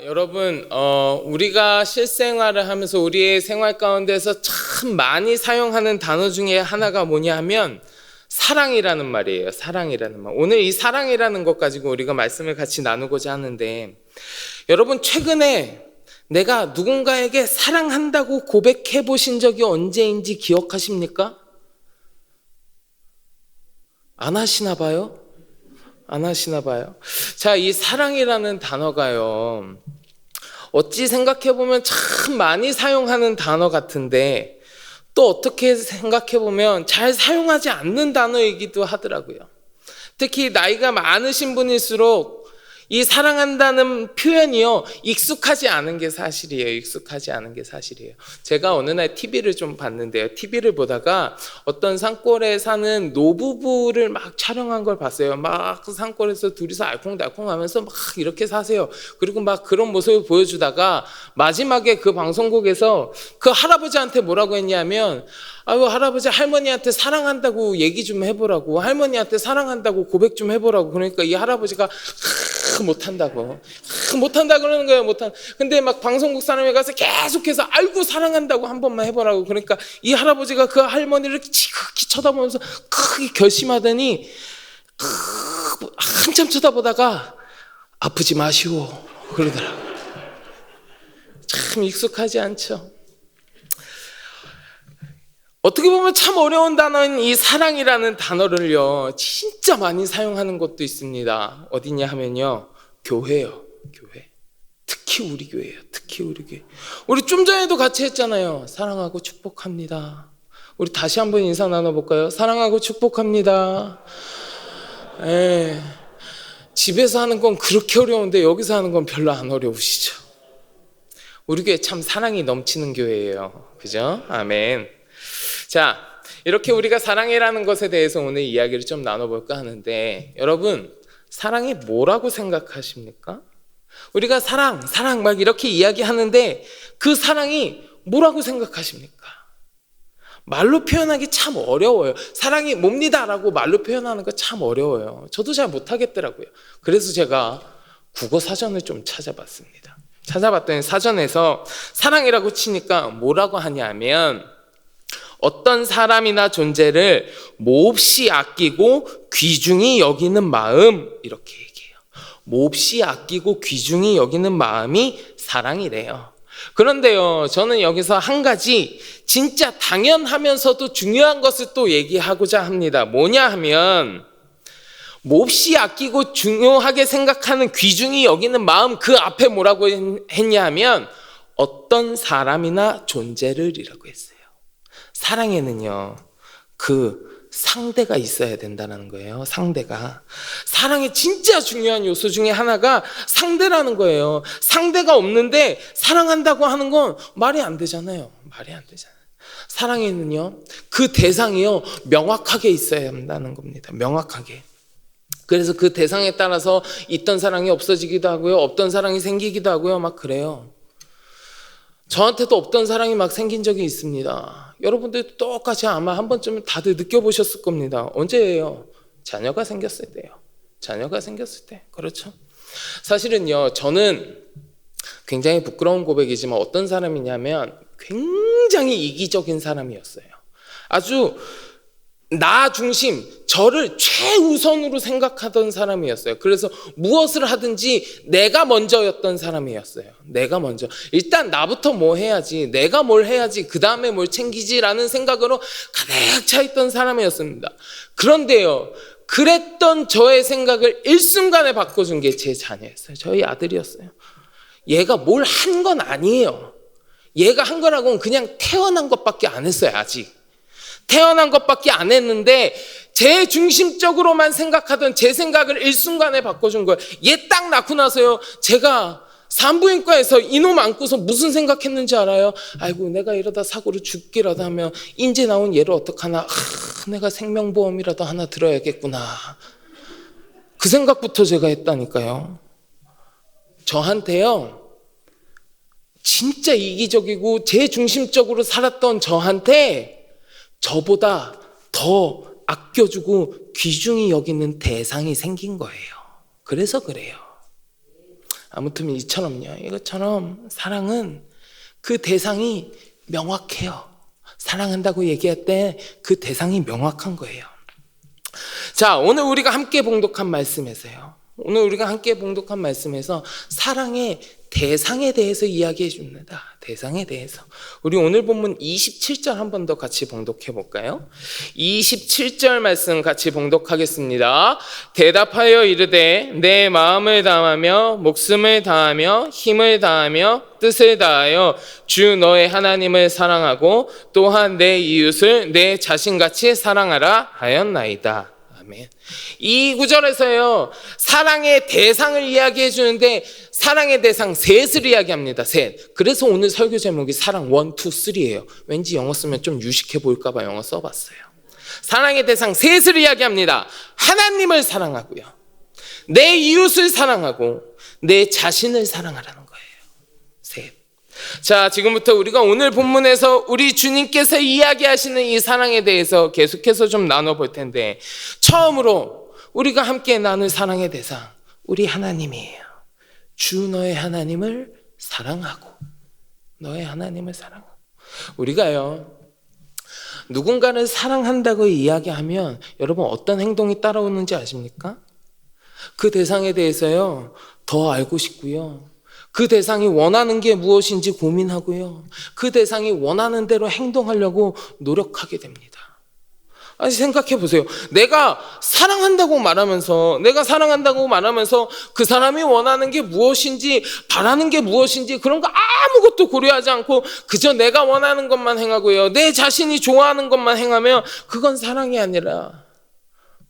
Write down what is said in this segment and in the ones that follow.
여러분, 우리가 실생활을 하면서 우리의 생활 가운데서 참 많이 사용하는 단어 중에 하나가 뭐냐 하면 사랑이라는 말이에요. 사랑이라는 말. 오늘 이 사랑이라는 것 가지고 우리가 말씀을 같이 나누고자 하는데, 여러분 최근에 내가 누군가에게 사랑한다고 고백해 보신 적이 언제인지 기억하십니까? 안 하시나 봐요? 안 하시나 봐요. 자, 이 사랑이라는 단어가요, 어찌 생각해보면 참 많이 사용하는 단어 같은데 또 어떻게 생각해보면 잘 사용하지 않는 단어이기도 하더라고요. 특히 나이가 많으신 분일수록 이 사랑한다는 표현이요, 익숙하지 않은 게 사실이에요. 익숙하지 않은 게 사실이에요. 제가 어느 날 TV를 좀 봤는데요, TV를 보다가 어떤 산골에 사는 노부부를 막 촬영한 걸 봤어요. 막 그 산골에서 둘이서 알콩달콩 하면서 막 이렇게 사세요. 그리고 막 그런 모습을 보여주다가 마지막에 그 방송국에서 그 할아버지한테 뭐라고 했냐면, 아유 할아버지, 할머니한테 사랑한다고 얘기 좀 해보라고, 할머니한테 사랑한다고 고백 좀 해보라고. 그러니까 이 할아버지가 못한다고 그러는 거예요. 근데 막 방송국 사람이 가서 계속해서 아이고 사랑한다고 한 번만 해보라고. 그러니까 이 할아버지가 그 할머니를 지극히 쳐다보면서 크게 결심하더니 한참 쳐다보다가 아프지 마시오 그러더라고요. 참 익숙하지 않죠. 어떻게 보면 참 어려운 단어인 이 사랑이라는 단어를요, 진짜 많이 사용하는 것도 있습니다. 어디냐 하면요, 교회요. 교회. 특히 우리 교회예요. 특히 우리 교회. 우리 좀 전에도 같이 했잖아요. 사랑하고 축복합니다. 우리 다시 한번 인사 나눠볼까요? 사랑하고 축복합니다. 에, 집에서 하는 건 그렇게 어려운데 여기서 하는 건 별로 안 어려우시죠? 우리 교회 참 사랑이 넘치는 교회예요. 그죠? 아멘. 자, 이렇게 우리가 사랑이라는 것에 대해서 오늘 이야기를 좀 나눠볼까 하는데, 여러분 사랑이 뭐라고 생각하십니까? 우리가 사랑 막 이렇게 이야기하는데 그 사랑이 뭐라고 생각하십니까? 말로 표현하기 참 어려워요. 사랑이 뭡니다라고 말로 표현하는 거 참 어려워요. 저도 잘 못하겠더라고요. 그래서 제가 국어 사전을 좀 찾아봤습니다. 찾아봤더니 사전에서 사랑이라고 치니까 뭐라고 하냐면, 어떤 사람이나 존재를 몹시 아끼고 귀중히 여기는 마음, 이렇게 얘기해요. 몹시 아끼고 귀중히 여기는 마음이 사랑이래요. 그런데요, 저는 여기서 한 가지 진짜 당연하면서도 중요한 것을 또 얘기하고자 합니다. 뭐냐 하면, 몹시 아끼고 중요하게 생각하는 귀중히 여기는 마음, 그 앞에 뭐라고 했냐 하면 어떤 사람이나 존재를 이라고 했어요. 사랑에는요, 그 상대가 있어야 된다는 거예요. 상대가. 사랑의 진짜 중요한 요소 중에 하나가 상대라는 거예요. 상대가 없는데 사랑한다고 하는 건 말이 안 되잖아요. 말이 안 되잖아요. 사랑에는요, 그 대상이요, 명확하게 있어야 한다는 겁니다. 명확하게. 그래서 그 대상에 따라서 있던 사랑이 없어지기도 하고요, 없던 사랑이 생기기도 하고요, 막 그래요. 저한테도 없던 사랑이 막 생긴 적이 있습니다. 여러분들도 똑같이 아마 한 번쯤은 다들 느껴보셨을 겁니다. 언제예요? 자녀가 생겼을 때요. 자녀가 생겼을 때. 그렇죠? 사실은요, 저는 굉장히 부끄러운 고백이지만 어떤 사람이냐면 굉장히 이기적인 사람이었어요. 아주 나 중심, 저를 최우선으로 생각하던 사람이었어요. 그래서 무엇을 하든지 내가 먼저였던 사람이었어요. 내가 먼저. 일단 나부터 뭐 해야지, 내가 뭘 해야지, 그 다음에 뭘 챙기지라는 생각으로 가득 차 있던 사람이었습니다. 그런데요, 그랬던 저의 생각을 일순간에 바꿔준 게 제 자녀였어요. 저희 아들이었어요. 얘가 뭘 한 건 아니에요. 얘가 한 거라고는 그냥 태어난 것밖에 안 했어요. 아직 태어난 것밖에 안 했는데 제 중심적으로만 생각하던 제 생각을 일순간에 바꿔준 거예요. 얘 딱 낳고 나서요, 제가 산부인과에서 이놈 안고서 무슨 생각했는지 알아요? 아이고, 내가 이러다 사고로 죽기라도 하면 인제 나온 얘를 어떡하나, 내가 생명보험이라도 하나 들어야겠구나, 그 생각부터 제가 했다니까요. 저한테요, 진짜 이기적이고 제 중심적으로 살았던 저한테 저보다 더 아껴주고 귀중히 여기는 대상이 생긴 거예요. 그래서 그래요. 아무튼 이처럼요. 이것처럼 사랑은 그 대상이 명확해요. 사랑한다고 얘기할 때 그 대상이 명확한 거예요. 자, 오늘 우리가 함께 봉독한 말씀에서요. 오늘 우리가 함께 봉독한 말씀에서 사랑의 대상에 대해서 이야기해 줍니다. 대상에 대해서. 우리 오늘 본문 27절 한 번 더 같이 봉독해 볼까요? 27절 말씀 같이 봉독하겠습니다. 대답하여 이르되 내 마음을 다하며 목숨을 다하며 힘을 다하며 뜻을 다하여 주 너의 하나님을 사랑하고 또한 내 이웃을 내 자신같이 사랑하라 하였나이다. 아멘. 이 구절에서요, 사랑의 대상을 이야기해 주는데 사랑의 대상 셋을 이야기합니다. 셋. 그래서 오늘 설교 제목이 사랑 1, 2, 3예요. 왠지 영어 쓰면 좀 유식해 보일까 봐 영어 써봤어요. 사랑의 대상 셋을 이야기합니다. 하나님을 사랑하고요, 내 이웃을 사랑하고 내 자신을 사랑하라는 거예요. 셋. 자, 지금부터 우리가 오늘 본문에서 우리 주님께서 이야기하시는 이 사랑에 대해서 계속해서 좀 나눠볼 텐데, 처음으로 우리가 함께 나눌 사랑의 대상, 우리 하나님이에요. 주 너의 하나님을 사랑하고, 너의 하나님을 사랑하고. 우리가요, 누군가를 사랑한다고 이야기하면 여러분 어떤 행동이 따라오는지 아십니까? 그 대상에 대해서요, 더 알고 싶고요, 그 대상이 원하는 게 무엇인지 고민하고요, 그 대상이 원하는 대로 행동하려고 노력하게 됩니다. 아니, 생각해 보세요. 내가 사랑한다고 말하면서 그 사람이 원하는 게 무엇인지, 바라는 게 무엇인지 그런 거 아무것도 고려하지 않고 그저 내가 원하는 것만 행하고요, 내 자신이 좋아하는 것만 행하면 그건 사랑이 아니라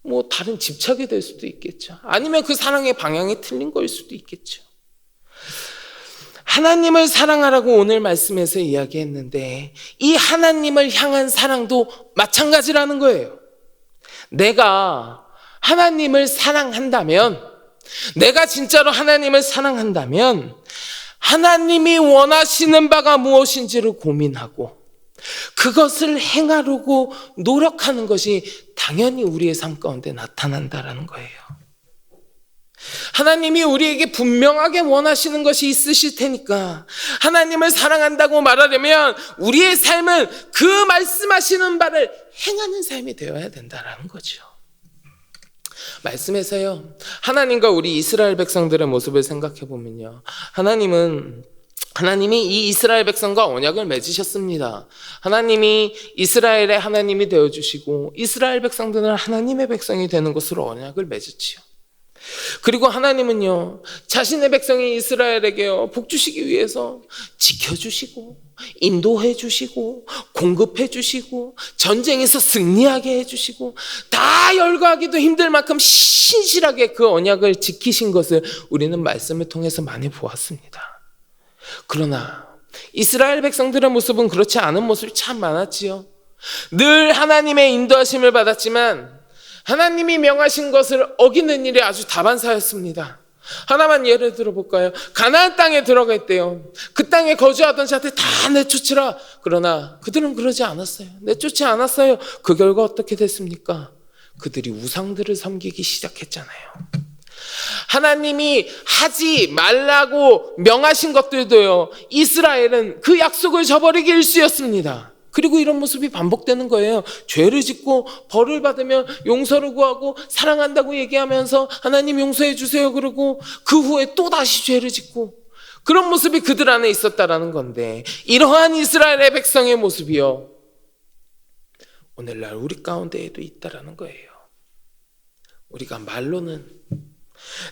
뭐 다른 집착이 될 수도 있겠죠. 아니면 그 사랑의 방향이 틀린 거일 수도 있겠죠. 하나님을 사랑하라고 오늘 말씀에서 이야기했는데, 이 하나님을 향한 사랑도 마찬가지라는 거예요. 내가 하나님을 사랑한다면, 내가 진짜로 하나님을 사랑한다면 하나님이 원하시는 바가 무엇인지를 고민하고 그것을 행하려고 노력하는 것이 당연히 우리의 삶 가운데 나타난다라는 거예요. 하나님이 우리에게 분명하게 원하시는 것이 있으실 테니까 하나님을 사랑한다고 말하려면 우리의 삶은 그 말씀하시는 바를 행하는 삶이 되어야 된다는 거죠. 말씀에서요, 하나님과 우리 이스라엘 백성들의 모습을 생각해 보면요, 하나님이 이 이스라엘 백성과 언약을 맺으셨습니다. 하나님이 이스라엘의 하나님이 되어주시고 이스라엘 백성들은 하나님의 백성이 되는 것으로 언약을 맺었지요. 그리고 하나님은요, 자신의 백성이 이스라엘에게요, 복 주시기 위해서 지켜주시고 인도해 주시고 공급해 주시고 전쟁에서 승리하게 해주시고 다 열거하기도 힘들 만큼 신실하게 그 언약을 지키신 것을 우리는 말씀을 통해서 많이 보았습니다. 그러나 이스라엘 백성들의 모습은 그렇지 않은 모습이 참 많았지요. 늘 하나님의 인도하심을 받았지만 하나님이 명하신 것을 어기는 일이 아주 다반사였습니다. 하나만 예를 들어볼까요? 가나안 땅에 들어갔대요. 그 땅에 거주하던 자들 다 내쫓으라. 그러나 그들은 그러지 않았어요. 내쫓지 않았어요. 그 결과 어떻게 됐습니까? 그들이 우상들을 섬기기 시작했잖아요. 하나님이 하지 말라고 명하신 것들도요, 이스라엘은 그 약속을 저버리기 일쑤였습니다. 그리고 이런 모습이 반복되는 거예요. 죄를 짓고 벌을 받으면 용서를 구하고 사랑한다고 얘기하면서 하나님 용서해 주세요 그러고 그 후에 또 다시 죄를 짓고, 그런 모습이 그들 안에 있었다라는 건데, 이러한 이스라엘의 백성의 모습이요, 오늘날 우리 가운데에도 있다라는 거예요. 우리가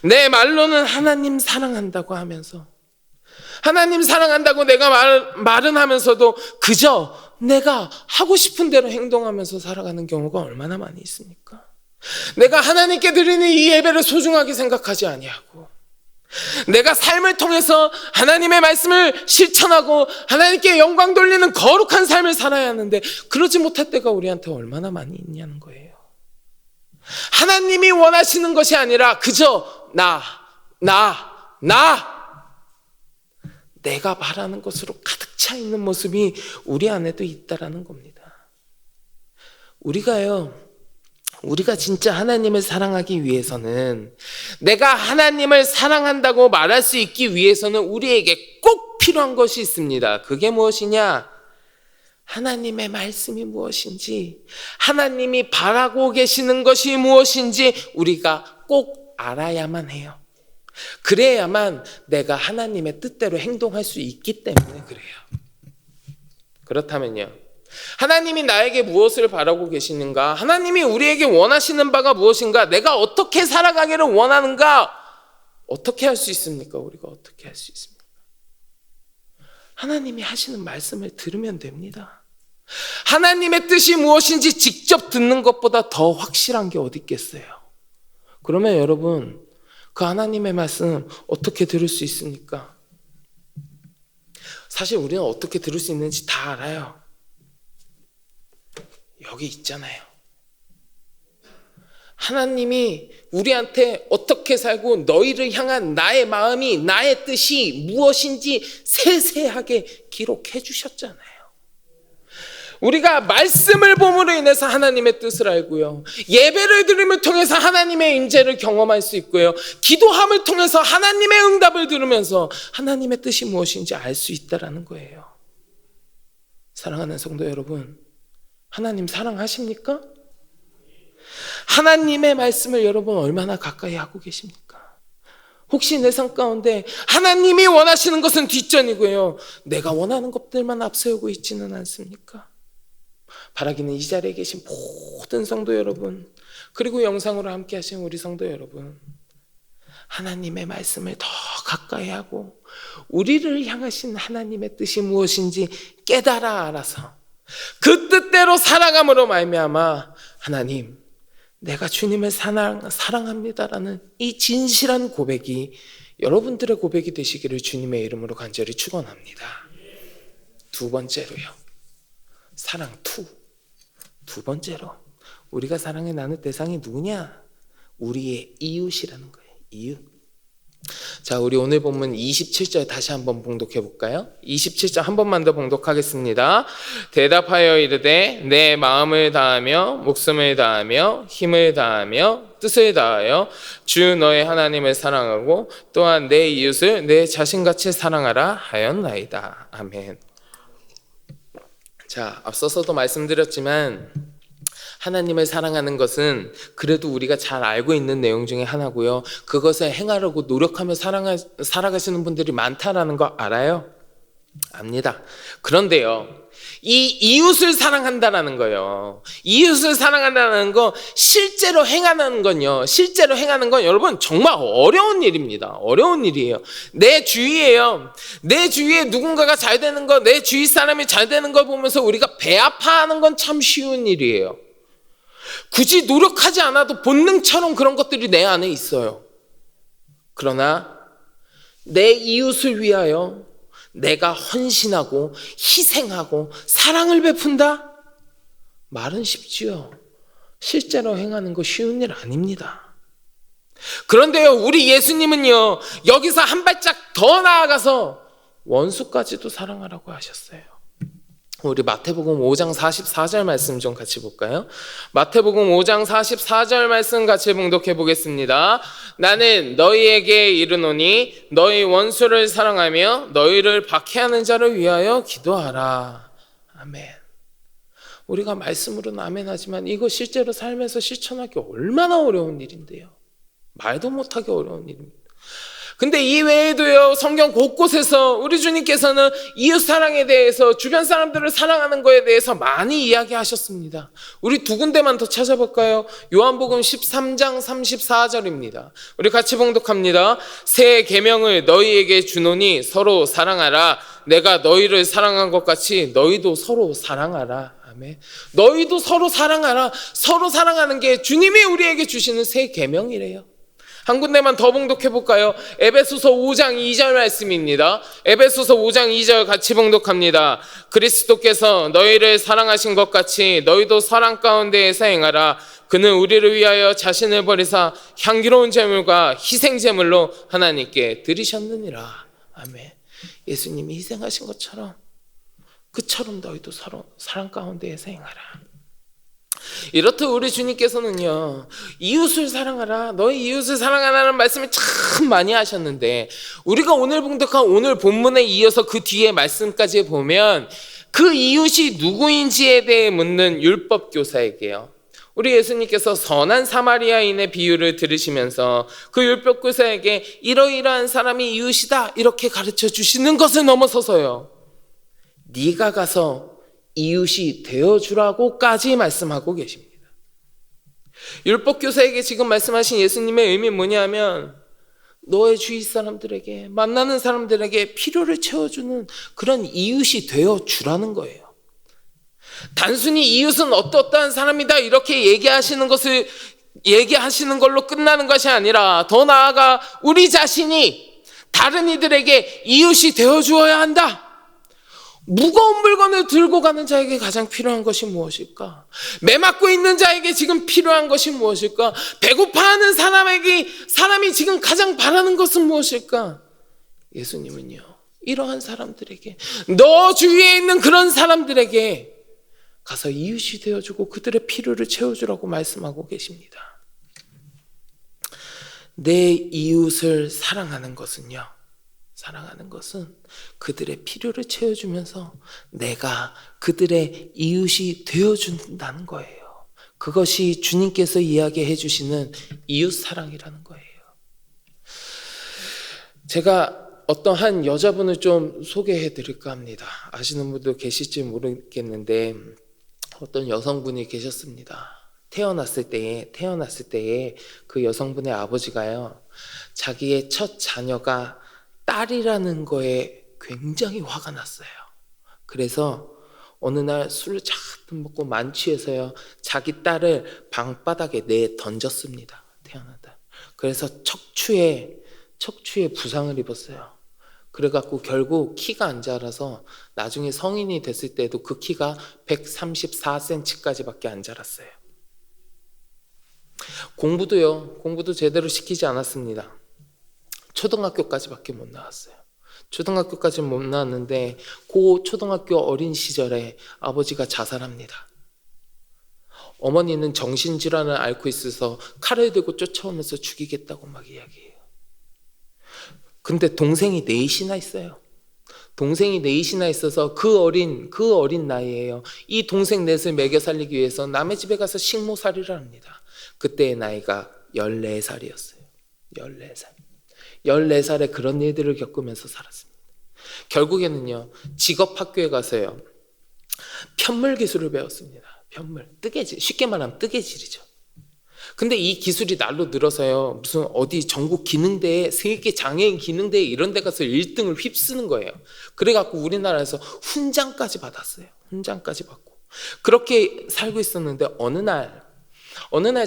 내 말로는 하나님 사랑한다고 하면서, 하나님 사랑한다고 내가 말은 하면서도 그저 내가 하고 싶은 대로 행동하면서 살아가는 경우가 얼마나 많이 있습니까? 내가 하나님께 드리는 이 예배를 소중하게 생각하지 아니하고, 내가 삶을 통해서 하나님의 말씀을 실천하고 하나님께 영광 돌리는 거룩한 삶을 살아야 하는데 그러지 못할 때가 우리한테 얼마나 많이 있냐는 거예요. 하나님이 원하시는 것이 아니라 그저 내가 바라는 것으로 가득 차 있는 모습이 우리 안에도 있다라는 겁니다. 우리가 진짜 하나님을 사랑하기 위해서는, 내가 하나님을 사랑한다고 말할 수 있기 위해서는 우리에게 꼭 필요한 것이 있습니다. 그게 무엇이냐? 하나님의 말씀이 무엇인지, 하나님이 바라고 계시는 것이 무엇인지 우리가 꼭 알아야만 해요. 그래야만 내가 하나님의 뜻대로 행동할 수 있기 때문에 그래요. 그렇다면요, 하나님이 나에게 무엇을 바라고 계시는가? 하나님이 우리에게 원하시는 바가 무엇인가? 내가 어떻게 살아가기를 원하는가? 어떻게 할 수 있습니까? 우리가 어떻게 할 수 있습니까? 하나님이 하시는 말씀을 들으면 됩니다. 하나님의 뜻이 무엇인지 직접 듣는 것보다 더 확실한 게 어디 있겠어요? 그러면 여러분, 그 하나님의 말씀 어떻게 들을 수 있습니까? 사실 우리는 어떻게 들을 수 있는지 다 알아요. 여기 있잖아요. 하나님이 우리한테 어떻게 살고 너희를 향한 나의 마음이, 나의 뜻이 무엇인지 세세하게 기록해 주셨잖아요. 우리가 말씀을 봄으로 인해서 하나님의 뜻을 알고요, 예배를 드림을 통해서 하나님의 임재를 경험할 수 있고요, 기도함을 통해서 하나님의 응답을 들으면서 하나님의 뜻이 무엇인지 알 수 있다라는 거예요. 사랑하는 성도 여러분, 하나님 사랑하십니까? 하나님의 말씀을 여러분 얼마나 가까이 하고 계십니까? 혹시 내 삶 가운데 하나님이 원하시는 것은 뒷전이고요, 내가 원하는 것들만 앞세우고 있지는 않습니까? 바라기는 이 자리에 계신 모든 성도 여러분, 그리고 영상으로 함께 하신 우리 성도 여러분, 하나님의 말씀을 더 가까이 하고 우리를 향하신 하나님의 뜻이 무엇인지 깨달아 알아서 그 뜻대로 살아감으로 말미암아 하나님, 내가 주님을 사랑합니다라는 이 진실한 고백이 여러분들의 고백이 되시기를 주님의 이름으로 간절히 축원합니다. 두 번째로요, 사랑 두 번째로 우리가 사랑해 나눌 대상이 누구냐? 우리의 이웃이라는 거예요. 이웃. 자, 우리 오늘 본문 27절 다시 한번 봉독해 볼까요? 27절 한 번만 더 봉독하겠습니다. 대답하여 이르되 내 마음을 다하며 목숨을 다하며 힘을 다하며 뜻을 다하여 주 너의 하나님을 사랑하고 또한 내 이웃을 내 자신같이 사랑하라 하였나이다. 아멘. 자, 앞서서도 말씀드렸지만 하나님을 사랑하는 것은 그래도 우리가 잘 알고 있는 내용 중에 하나고요, 그것을 행하려고 노력하며 살아가시는 분들이 많다라는 거 알아요? 압니다. 그런데요, 이 이웃을 사랑한다라는 거예요. 이웃을 사랑한다는 거 실제로 행하는 건요, 실제로 행하는 건 여러분 정말 어려운 일입니다. 어려운 일이에요. 내 주위에요, 내 주위에 누군가가 잘 되는 거, 내 주위 사람이 잘 되는 걸 보면서 우리가 배 아파하는 건 참 쉬운 일이에요. 굳이 노력하지 않아도 본능처럼 그런 것들이 내 안에 있어요. 그러나 내 이웃을 위하여 내가 헌신하고 희생하고 사랑을 베푼다? 말은 쉽지요. 실제로 행하는 거 쉬운 일 아닙니다. 그런데요, 우리 예수님은요, 여기서 한 발짝 더 나아가서 원수까지도 사랑하라고 하셨어요. 우리 마태복음 5장 44절 말씀 좀 같이 볼까요? 마태복음 5장 44절 말씀 같이 봉독해 보겠습니다. 나는 너희에게 이르노니 너희 원수를 사랑하며 너희를 박해하는 자를 위하여 기도하라. 아멘. 우리가 말씀으로는 아멘 하지만 이거 실제로 삶에서 실천하기 얼마나 어려운 일인데요. 말도 못하기 어려운 일입니다. 근데 이 외에도요, 성경 곳곳에서 우리 주님께서는 이웃 사랑에 대해서, 주변 사람들을 사랑하는 거에 대해서 많이 이야기하셨습니다. 우리 두 군데만 더 찾아볼까요? 요한복음 13장 34절입니다. 우리 같이 봉독합니다. 새 계명을 너희에게 주노니 서로 사랑하라. 내가 너희를 사랑한 것 같이 너희도 서로 사랑하라. 아멘. 너희도 서로 사랑하라. 서로 사랑하는 게 주님이 우리에게 주시는 새 계명이래요. 한 군데만 더 봉독해 볼까요? 에베소서 5장 2절 말씀입니다. 에베소서 5장 2절 같이 봉독합니다. 그리스도께서 너희를 사랑하신 것 같이 너희도 사랑 가운데에서 행하라. 그는 우리를 위하여 자신을 버리사 향기로운 제물과 희생 제물로 하나님께 드리셨느니라. 아멘. 예수님이 희생하신 것처럼 그처럼 너희도 서로 사랑 가운데에서 행하라. 이렇듯 우리 주님께서는요, 이웃을 사랑하라, 너의 이웃을 사랑하라는 말씀을 참 많이 하셨는데, 우리가 오늘 봉독한 오늘 본문에 이어서 그 뒤에 말씀까지 보면 그 이웃이 누구인지에 대해 묻는 율법 교사에게요, 우리 예수님께서 선한 사마리아인의 비유를 들으시면서 그 율법 교사에게 이러이러한 사람이 이웃이다 이렇게 가르쳐 주시는 것을 넘어서서요, 네가 가서 이웃이 되어주라고까지 말씀하고 계십니다. 율법 교사에게 지금 말씀하신 예수님의 의미는 뭐냐면, 너의 주위 사람들에게, 만나는 사람들에게 필요를 채워주는 그런 이웃이 되어주라는 거예요. 단순히 이웃은 어떠한 사람이다 이렇게 얘기하시는 걸로 끝나는 것이 아니라, 더 나아가 우리 자신이 다른 이들에게 이웃이 되어주어야 한다. 무거운 물건을 들고 가는 자에게 가장 필요한 것이 무엇일까? 매 맞고 있는 자에게 지금 필요한 것이 무엇일까? 배고파하는 사람이 지금 가장 바라는 것은 무엇일까? 예수님은요, 이러한 사람들에게, 너 주위에 있는 그런 사람들에게 가서 이웃이 되어주고 그들의 필요를 채워주라고 말씀하고 계십니다. 내 이웃을 사랑하는 것은 그들의 필요를 채워주면서 내가 그들의 이웃이 되어준다는 거예요. 그것이 주님께서 이야기해 주시는 이웃 사랑이라는 거예요. 제가 어떤 한 여자분을 좀 소개해 드릴까 합니다. 아시는 분도 계실지 모르겠는데, 어떤 여성분이 계셨습니다. 태어났을 때에 그 여성분의 아버지가요, 자기의 첫 자녀가 딸이라는 거에 굉장히 화가 났어요. 그래서 어느 날 술을 잔뜩 먹고 만취해서요, 자기 딸을 방바닥에 내 던졌습니다. 태어난 딸. 그래서 척추에 부상을 입었어요. 그래갖고 결국 키가 안 자라서 나중에 성인이 됐을 때도 그 키가 134cm까지밖에 안 자랐어요. 공부도 제대로 시키지 않았습니다. 초등학교까지밖에 못 나왔어요. 초등학교까지 못 나왔는데 그 초등학교 어린 시절에 아버지가 자살합니다. 어머니는 정신질환을 앓고 있어서 칼을 들고 쫓아오면서 죽이겠다고 막 이야기해요. 근데 동생이 넷이나 있어요. 동생이 넷이나 있어서 그 어린 나이에요, 이 동생 넷을 먹여 살리기 위해서 남의 집에 가서 식모살이를 합니다. 그때의 나이가 14살이었어요. 14살에 그런 일들을 겪으면서 살았습니다. 결국에는요, 직업학교에 가서요, 편물 기술을 배웠습니다. 편물, 뜨개질, 쉽게 말하면 뜨개질이죠. 근데 이 기술이 날로 늘어서요, 무슨 어디 전국 기능대회, 세계 장애인 기능대회 이런 데 가서 1등을 휩쓰는 거예요. 그래갖고 우리나라에서 훈장까지 받았어요. 훈장까지 받고 그렇게 살고 있었는데, 어느 날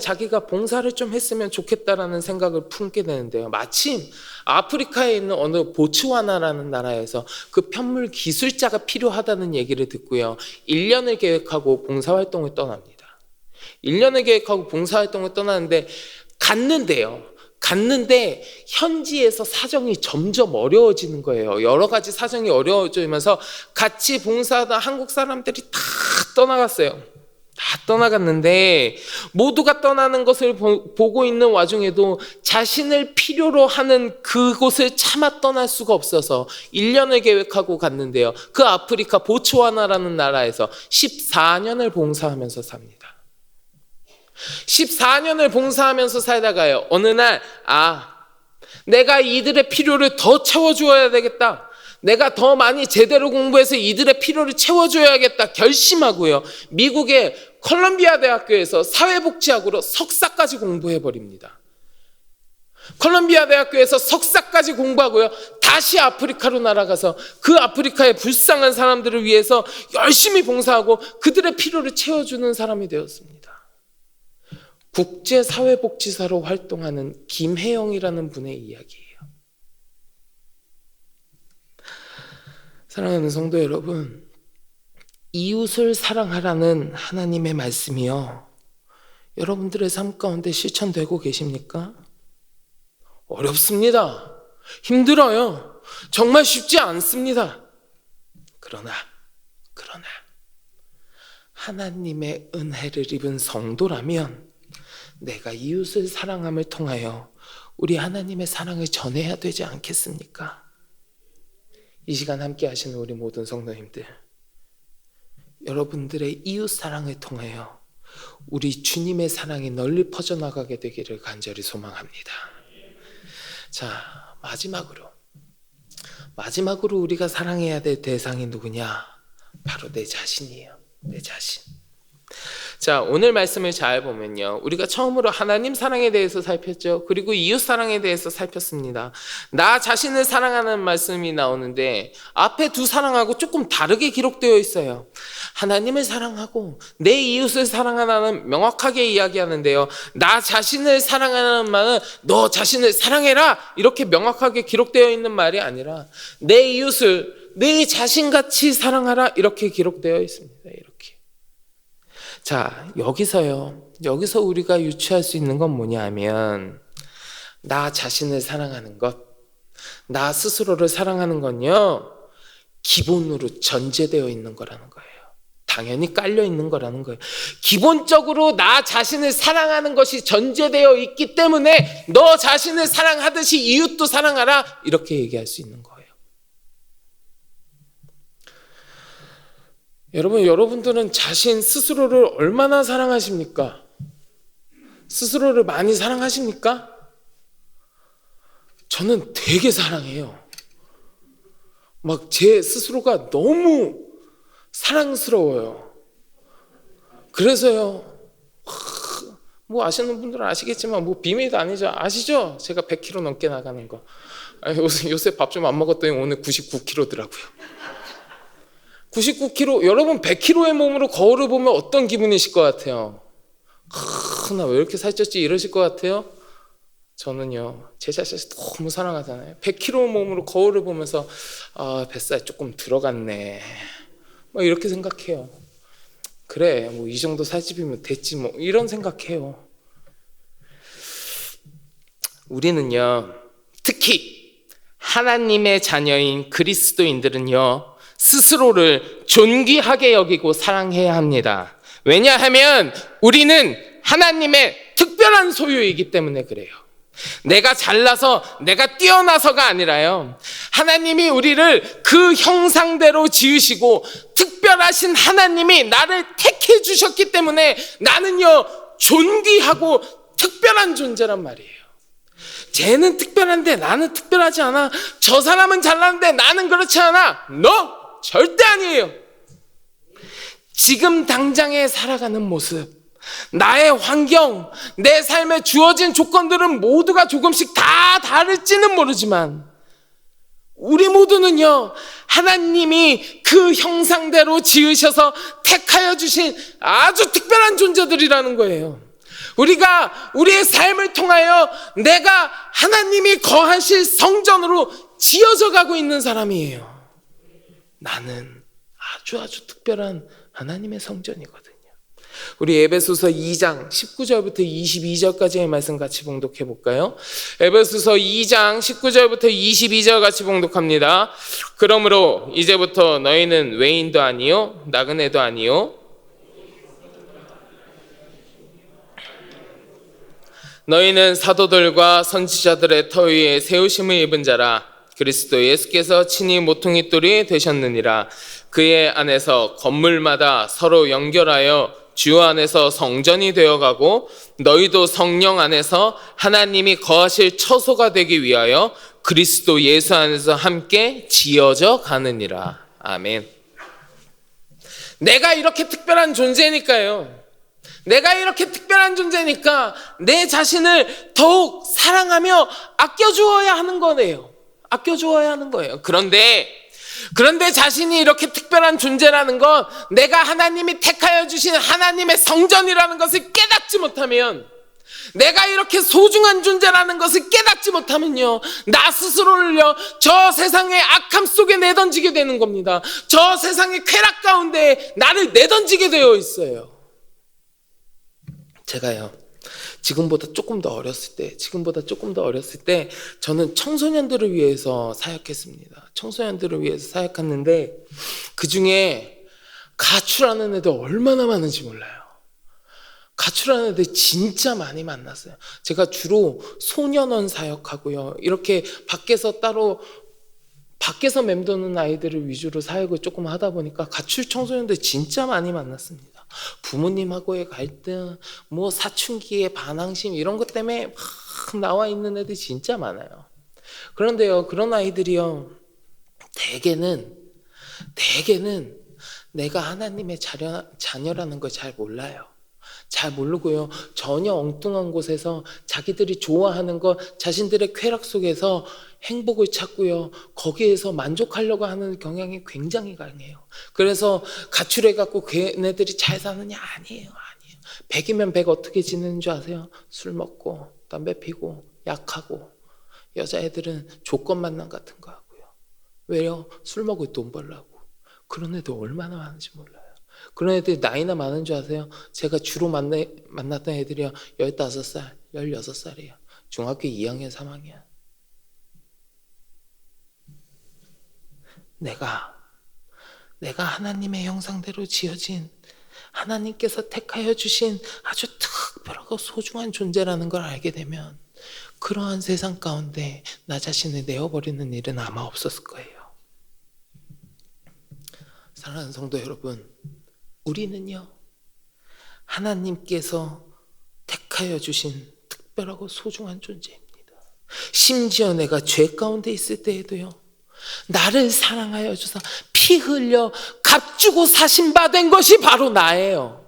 자기가 봉사를 좀 했으면 좋겠다라는 생각을 품게 되는데요, 마침 아프리카에 있는 어느 보츠와나라는 나라에서 그 편물 기술자가 필요하다는 얘기를 듣고요, 1년을 계획하고 봉사활동을 떠납니다. 1년을 계획하고 봉사활동을 떠나는데 갔는데 현지에서 사정이 점점 어려워지는 거예요. 여러 가지 사정이 어려워지면서 같이 봉사하던 한국 사람들이 다 떠나갔어요. 다 떠나갔는데 모두가 떠나는 것을 보고 있는 와중에도 자신을 필요로 하는 그곳을 차마 떠날 수가 없어서 1년을 계획하고 갔는데요, 그 아프리카 보츠와나라는 나라에서 14년을 봉사하면서 삽니다. 14년을 봉사하면서 살다가요, 어느 날 내가 이들의 필요를 더 채워주어야 되겠다, 내가 더 많이 제대로 공부해서 이들의 필요를 채워줘야겠다 결심하고요, 미국의 컬럼비아 대학교에서 사회복지학으로 석사까지 공부해버립니다. 컬럼비아 대학교에서 석사까지 공부하고요, 다시 아프리카로 날아가서 그 아프리카의 불쌍한 사람들을 위해서 열심히 봉사하고 그들의 필요를 채워주는 사람이 되었습니다. 국제사회복지사로 활동하는 김혜영이라는 분의 이야기예요. 사랑하는 성도 여러분, 이웃을 사랑하라는 하나님의 말씀이요, 여러분들의 삶 가운데 실천되고 계십니까? 어렵습니다. 힘들어요. 정말 쉽지 않습니다. 그러나 하나님의 은혜를 입은 성도라면 내가 이웃을 사랑함을 통하여 우리 하나님의 사랑을 전해야 되지 않겠습니까? 이 시간 함께 하시는 우리 모든 성도님들, 여러분들의 이웃 사랑을 통하여 우리 주님의 사랑이 널리 퍼져나가게 되기를 간절히 소망합니다. 자, 마지막으로 우리가 사랑해야 될 대상이 누구냐? 바로 내 자신이에요. 내 자신. 자, 오늘 말씀을 잘 보면요, 우리가 처음으로 하나님 사랑에 대해서 살폈죠. 그리고 이웃 사랑에 대해서 살폈습니다. 나 자신을 사랑하는 말씀이 나오는데 앞에 두 사랑하고 조금 다르게 기록되어 있어요. 하나님을 사랑하고 내 이웃을 사랑하라는 명확하게 이야기하는데요, 나 자신을 사랑하는 말은 너 자신을 사랑해라 이렇게 명확하게 기록되어 있는 말이 아니라 내 이웃을 내 자신같이 사랑하라 이렇게 기록되어 있습니다. 이렇게. 자, 여기서 우리가 유추할 수 있는 건 뭐냐 하면, 나 자신을 사랑하는 것, 나 스스로를 사랑하는 건요, 기본으로 전제되어 있는 거라는 거예요. 당연히 깔려 있는 거라는 거예요. 기본적으로 나 자신을 사랑하는 것이 전제되어 있기 때문에 너 자신을 사랑하듯이 이웃도 사랑하라 이렇게 얘기할 수 있는 거예요. 여러분들은 자신 스스로를 얼마나 사랑하십니까? 스스로를 많이 사랑하십니까? 저는 되게 사랑해요. 막 제 스스로가 너무 사랑스러워요. 그래서요, 뭐 아시는 분들은 아시겠지만 뭐 비밀도 아니죠. 아시죠? 제가 100kg 넘게 나가는 거. 요새 밥 좀 안 먹었더니 오늘 99kg더라고요. 99kg, 여러분 100kg의 몸으로 거울을 보면 어떤 기분이실 것 같아요? 나 왜 이렇게 살쪘지 이러실 것 같아요? 저는요, 제 자신을 너무 사랑하잖아요. 100kg 몸으로 거울을 보면서 뱃살 조금 들어갔네 뭐 이렇게 생각해요. 그래, 뭐 이 정도 살집이면 됐지 뭐 이런 생각해요. 우리는요, 특히 하나님의 자녀인 그리스도인들은요, 스스로를 존귀하게 여기고 사랑해야 합니다. 왜냐하면 우리는 하나님의 특별한 소유이기 때문에 그래요. 내가 잘나서 내가 뛰어나서가 아니라요, 하나님이 우리를 그 형상대로 지으시고 특별하신 하나님이 나를 택해 주셨기 때문에 나는요 존귀하고 특별한 존재란 말이에요. 쟤는 특별한데 나는 특별하지 않아. 저 사람은 잘나는데 나는 그렇지 않아. 너 절대 아니에요. 지금 당장에 살아가는 모습, 나의 환경, 내 삶에 주어진 조건들은 모두가 조금씩 다 다를지는 모르지만 우리 모두는요, 하나님이 그 형상대로 지으셔서 택하여 주신 아주 특별한 존재들이라는 거예요. 우리가 우리의 삶을 통하여 내가 하나님이 거하실 성전으로 지어져 가고 있는 사람이에요. 나는 아주 특별한 하나님의 성전이거든요. 우리 에베소서 2장 19절부터 22절까지의 말씀 같이 봉독해 볼까요? 에베소서 2장 19절부터 22절 같이 봉독합니다. 그러므로 이제부터 너희는 외인도 아니요 나그네도 아니요 너희는 사도들과 선지자들의 터 위에 세우심을 입은 자라. 그리스도 예수께서 친히 모퉁이 돌이 되셨느니라. 그의 안에서 건물마다 서로 연결하여 주 안에서 성전이 되어가고 너희도 성령 안에서 하나님이 거하실 처소가 되기 위하여 그리스도 예수 안에서 함께 지어져 가느니라. 아멘. 내가 이렇게 특별한 존재니까요, 내가 이렇게 특별한 존재니까 내 자신을 더욱 사랑하며 아껴주어야 하는 거네요. 아껴주어야 하는 거예요. 그런데 자신이 이렇게 특별한 존재라는 건, 내가 하나님이 택하여 주신 하나님의 성전이라는 것을 깨닫지 못하면, 내가 이렇게 소중한 존재라는 것을 깨닫지 못하면요, 나 스스로를요 저 세상의 악함 속에 내던지게 되는 겁니다. 저 세상의 쾌락 가운데 나를 내던지게 되어 있어요. 제가요, 지금보다 조금 더 어렸을 때 저는 청소년들을 위해서 사역했습니다. 청소년들을 위해서 사역했는데, 그 중에 가출하는 애들 얼마나 많은지 몰라요. 가출하는 애들 진짜 많이 만났어요. 제가 주로 소년원 사역하고요. 이렇게 밖에서 맴도는 아이들을 위주로 사역을 조금 하다 보니까 가출 청소년들 진짜 많이 만났습니다. 부모님하고의 갈등, 뭐 사춘기의 반항심 이런 것 때문에 막 나와 있는 애들 진짜 많아요. 그런데요, 그런 아이들이요, 대개는 내가 하나님의 자녀라는 걸 잘 몰라요. 잘 모르고요, 전혀 엉뚱한 곳에서 자기들이 좋아하는 것, 자신들의 쾌락 속에서 행복을 찾고요, 거기에서 만족하려고 하는 경향이 굉장히 강해요. 그래서 가출해갖고 걔네들이 잘 사느냐? 아니에요. 100이면 100 어떻게 지내는 줄 아세요? 술 먹고 담배 피고 약하고, 여자애들은 조건 만남 같은 거 하고요. 왜요? 술 먹을 돈 벌라고. 그런 애들 얼마나 많은지 몰라요. 그런 애들이 나이나 많은 줄 아세요? 제가 주로 만났던 애들이요, 15살, 16살이에요. 중학교 2학년, 3학년. 내가 하나님의 형상대로 지어진, 하나님께서 택하여 주신 아주 특별하고 소중한 존재라는 걸 알게 되면 그러한 세상 가운데 나 자신을 내어버리는 일은 아마 없었을 거예요. 사랑하는 성도 여러분, 우리는요, 하나님께서 택하여 주신 특별하고 소중한 존재입니다. 심지어 내가 죄 가운데 있을 때에도요, 나를 사랑하여 주사 피 흘려 값주고 사신 바 된 것이 바로 나예요.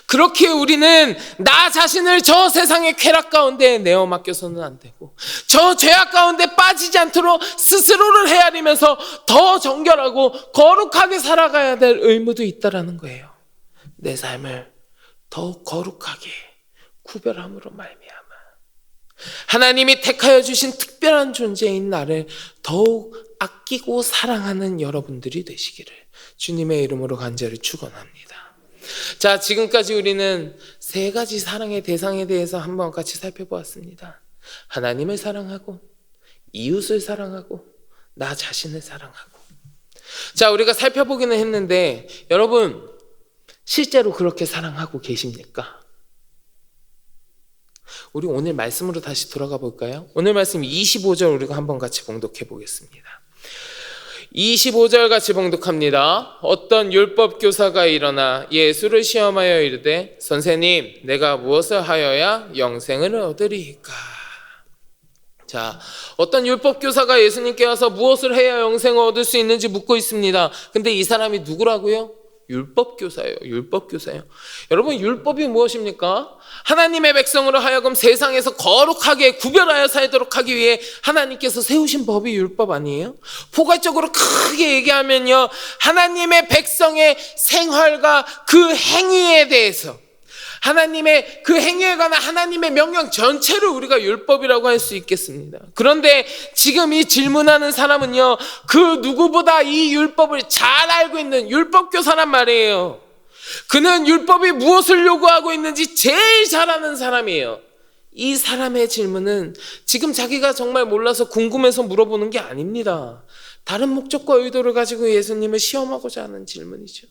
그렇기에 우리는 나 자신을 저 세상의 쾌락 가운데 내어 맡겨서는 안 되고, 저 죄악 가운데 빠지지 않도록 스스로를 헤아리면서 더 정결하고 거룩하게 살아가야 될 의무도 있다라는 거예요. 내 삶을 더욱 거룩하게 구별함으로 말미암아 하나님이 택하여 주신 특별한 존재인 나를 더욱 아끼고 사랑하는 여러분들이 되시기를 주님의 이름으로 간절히 축원합니다. 자, 지금까지 우리는 3가지 사랑의 대상에 대해서 한번 같이 살펴보았습니다. 하나님을 사랑하고, 이웃을 사랑하고, 나 자신을 사랑하고. 자, 우리가 살펴보기는 했는데 여러분, 실제로 그렇게 사랑하고 계십니까? 우리 오늘 말씀으로 다시 돌아가 볼까요? 오늘 말씀 25절 우리가 한번 같이 봉독해 보겠습니다. 25절 같이 봉독합니다. 어떤 율법 교사가 일어나 예수를 시험하여 이르되, 선생님, 내가 무엇을 하여야 영생을 얻으리이까? 자, 어떤 율법 교사가 예수님께 와서 무엇을 해야 영생을 얻을 수 있는지 묻고 있습니다. 근데 이 사람이 누구라고요? 율법교사예요. 여러분, 율법이 무엇입니까? 하나님의 백성으로 하여금 세상에서 거룩하게 구별하여 살도록 하기 위해 하나님께서 세우신 법이 율법 아니에요? 포괄적으로 크게 얘기하면요, 하나님의 백성의 생활과 그 행위에 대해서, 하나님의 그 행위에 관한 하나님의 명령 전체를 우리가 율법이라고 할 수 있겠습니다. 그런데 지금 이 질문하는 사람은요, 그 누구보다 이 율법을 잘 알고 있는 율법교사란 말이에요. 그는 율법이 무엇을 요구하고 있는지 제일 잘 아는 사람이에요. 이 사람의 질문은 지금 자기가 정말 몰라서 궁금해서 물어보는 게 아닙니다. 다른 목적과 의도를 가지고 예수님을 시험하고자 하는 질문이죠.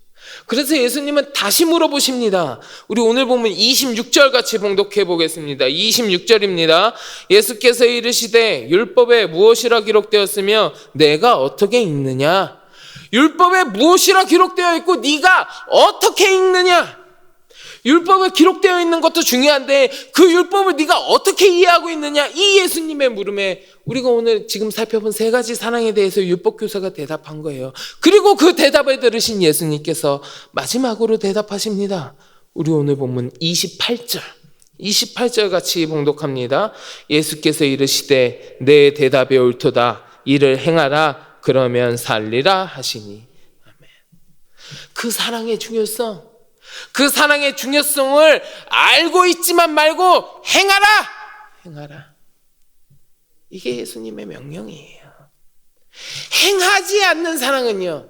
그래서 예수님은 다시 물어보십니다. 우리 오늘 보면 26절 같이 봉독해 보겠습니다. 26절입니다. 예수께서 이르시되, 율법에 무엇이라 기록되었으며 내가 어떻게 읽느냐? 율법에 무엇이라 기록되어 있고 네가 어떻게 읽느냐? 율법에 기록되어 있는 것도 중요한데 그 율법을 네가 어떻게 이해하고 있느냐? 이 예수님의 물음에 우리가 오늘 지금 살펴본 3가지 사랑에 대해서 율법교사가 대답한 거예요. 그리고 그 대답을 들으신 예수님께서 마지막으로 대답하십니다. 우리 오늘 본문 28절 같이 봉독합니다. 예수께서 이르시되, 내 대답이 옳도다. 이를 행하라. 그러면 살리라 하시니. 아멘. 그 사랑의 중요성을 알고 있지만 말고 행하라. 이게 예수님의 명령이에요. 행하지 않는 사랑은요,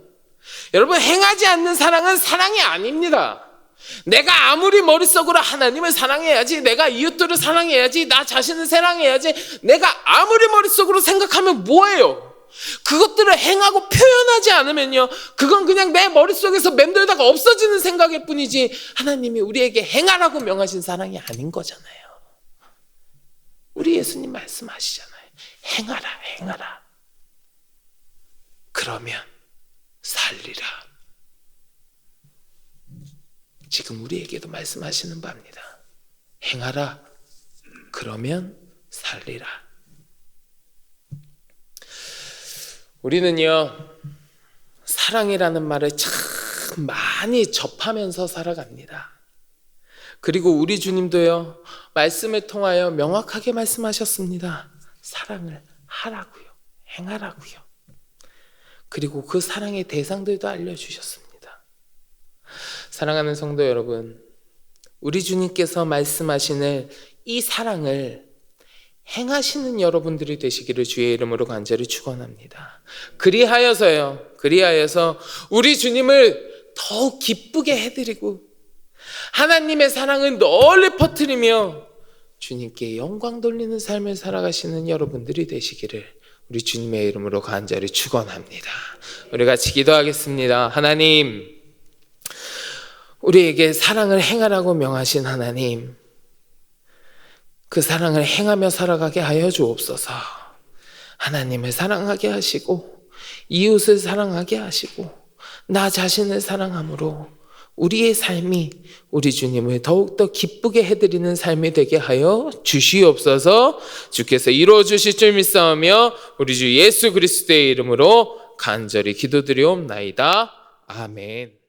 여러분, 행하지 않는 사랑은 사랑이 아닙니다. 내가 아무리 머릿속으로 하나님을 사랑해야지, 내가 이웃들을 사랑해야지, 나 자신을 사랑해야지, 내가 아무리 머릿속으로 생각하면 뭐예요? 그것들을 행하고 표현하지 않으면요, 그건 그냥 내 머릿속에서 맴돌다가 없어지는 생각일 뿐이지 하나님이 우리에게 행하라고 명하신 사랑이 아닌 거잖아요. 우리 예수님 말씀하시잖아요. 행하라, 행하라. 그러면 살리라. 지금 우리에게도 말씀하시는 바입니다. 행하라. 그러면 살리라. 우리는요, 사랑이라는 말을 참 많이 접하면서 살아갑니다. 그리고 우리 주님도요, 말씀을 통하여 명확하게 말씀하셨습니다. 사랑을 하라고요. 행하라고요. 그리고 그 사랑의 대상들도 알려주셨습니다. 사랑하는 성도 여러분, 우리 주님께서 말씀하시는 이 사랑을 행하시는 여러분들이 되시기를 주의 이름으로 간절히 축원합니다. 그리하여서 우리 주님을 더욱 기쁘게 해드리고 하나님의 사랑을 널리 퍼뜨리며 주님께 영광 돌리는 삶을 살아가시는 여러분들이 되시기를 우리 주님의 이름으로 간절히 축원합니다. 우리 같이 기도하겠습니다. 하나님, 우리에게 사랑을 행하라고 명하신 하나님, 그 사랑을 행하며 살아가게 하여 주옵소서. 하나님을 사랑하게 하시고 이웃을 사랑하게 하시고 나 자신을 사랑함으로 우리의 삶이 우리 주님을 더욱더 기쁘게 해드리는 삶이 되게 하여 주시옵소서. 주께서 이루어 주실 줄 믿사오며 우리 주 예수 그리스도의 이름으로 간절히 기도드리옵나이다. 아멘.